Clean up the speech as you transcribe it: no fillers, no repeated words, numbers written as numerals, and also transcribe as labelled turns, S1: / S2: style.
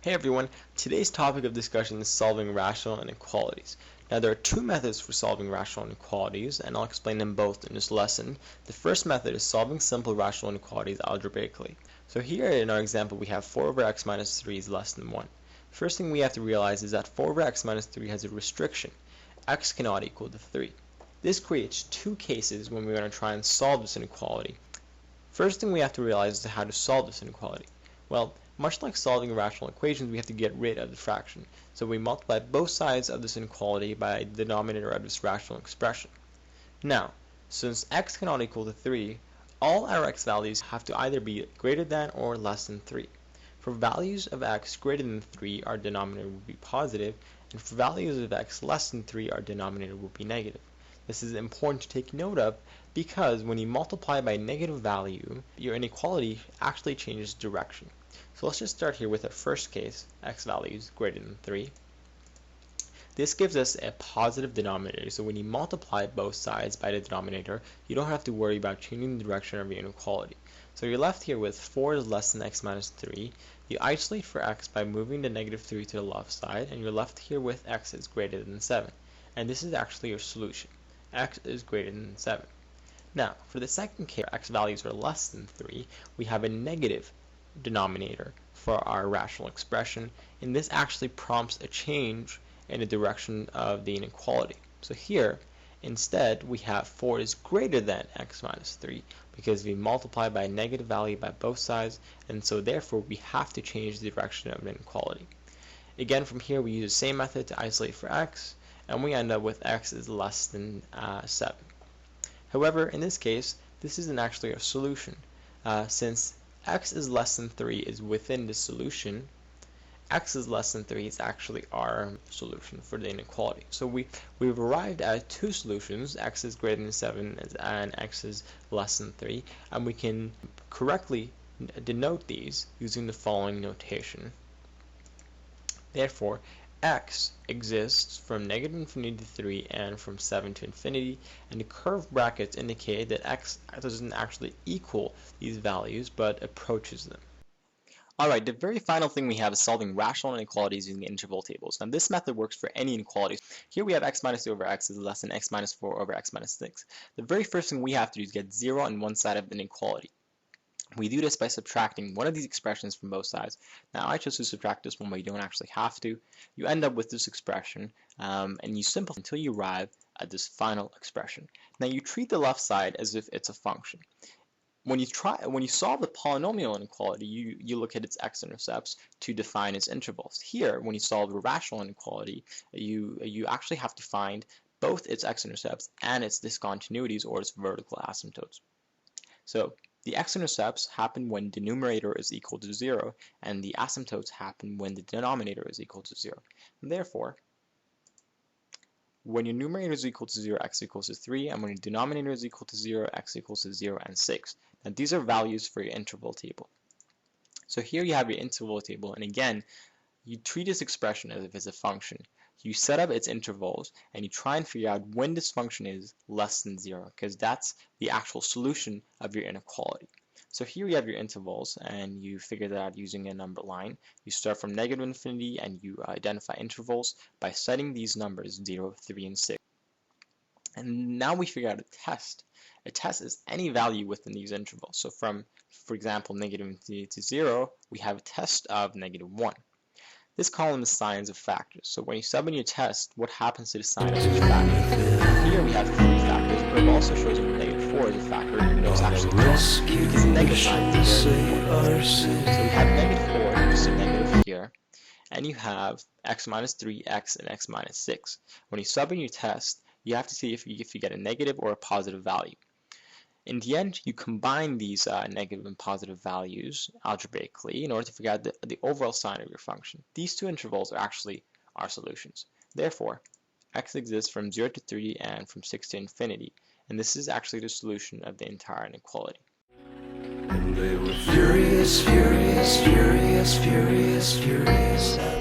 S1: Hey everyone, today's topic of discussion is solving rational inequalities. Now there are two methods for solving rational inequalities, and I'll explain them both in this lesson. The first method is solving simple rational inequalities algebraically. So here in our example we have 4 over x minus 3 is less than 1. First thing we have to realize is that 4 over x minus 3 has a restriction. X cannot equal to 3. This creates two cases when we're going to try and solve this inequality. First thing we have to realize is how to solve this inequality. Well, much like solving rational equations, we have to get rid of the fraction. So we multiply both sides of this inequality by the denominator of this rational expression. Now, since x cannot equal to 3, all our x values have to either be greater than or less than 3. For values of x greater than 3, our denominator will be positive, and for values of x less than 3, our denominator will be negative. This is important to take note of because when you multiply by a negative value, your inequality actually changes direction. So let's just start here with our first case, x values greater than 3. This gives us a positive denominator, so when you multiply both sides by the denominator, you don't have to worry about changing the direction of your inequality. So you're left here with 4 is less than x minus 3. You isolate for x by moving the negative 3 to the left side, and you're left here with x is greater than 7. And this is actually your solution. X is greater than 7. Now, for the second case, x values are less than 3, we have a negative denominator for our rational expression, and this actually prompts a change in the direction of the inequality. So here, instead, we have 4 is greater than x minus 3 because we multiply by a negative value by both sides, and so therefore we have to change the direction of the inequality. Again, from here we use the same method to isolate for x, and we end up with x is less than 7. However, in this case, this isn't actually a solution. Since x is less than 3 is within the solution, x is less than 3 is actually our solution for the inequality. So we've arrived at two solutions, x is greater than 7 and x is less than 3, and we can correctly denote these using the following notation. Therefore, x exists from negative infinity to 3 and from 7 to infinity, and the curved brackets indicate that x doesn't actually equal these values but approaches them. Alright, the very final thing we have is solving rational inequalities using interval tables. Now this method works for any inequalities. Here we have x minus 2 over x is less than x minus 4 over x minus 6. The very first thing we have to do is get 0 on one side of an inequality. We do this by subtracting one of these expressions from both sides. Now I chose to subtract this one, but you don't actually have to. You end up with this expression, and you simplify until you arrive at this final expression. Now you treat the left side as if it's a function. When you solve the polynomial inequality, you look at its x-intercepts to define its intervals. Here, when you solve a rational inequality, you actually have to find both its x-intercepts and its discontinuities or its vertical asymptotes. So the x-intercepts happen when the numerator is equal to 0, and the asymptotes happen when the denominator is equal to 0. And therefore, when your numerator is equal to 0, x equals to 3, and when your denominator is equal to 0, x equals to 0 and 6. Now these are values for your interval table. So here you have your interval table, and again, you treat this expression as if it's a function. You set up its intervals, and you try and figure out when this function is less than 0, because that's the actual solution of your inequality. So here you have your intervals, and you figure that out using a number line. You start from negative infinity, and you identify intervals by setting these numbers 0, 3, and 6. And now we figure out a test. A test is any value within these intervals. So from, for example, negative infinity to 0, we have a test of negative 1. This column is signs of factors. So when you sub in your test, what happens to the sign of each factor? Here we have 3 factors, but it also shows you negative 4 is a factor, even though it's actually 1, because negative signs are important. So we have negative 4, just a negative here, and you have x minus 3, x, and x minus 6. When you sub in your test, you have to see if you get a negative or a positive value. In the end, you combine these negative and positive values algebraically in order to figure out the overall sign of your function. These two intervals are actually our solutions. Therefore, x exists from 0 to 3 and from 6 to infinity, and this is actually the solution of the entire inequality.
S2: And they were furious, furious, furious, furious, furious.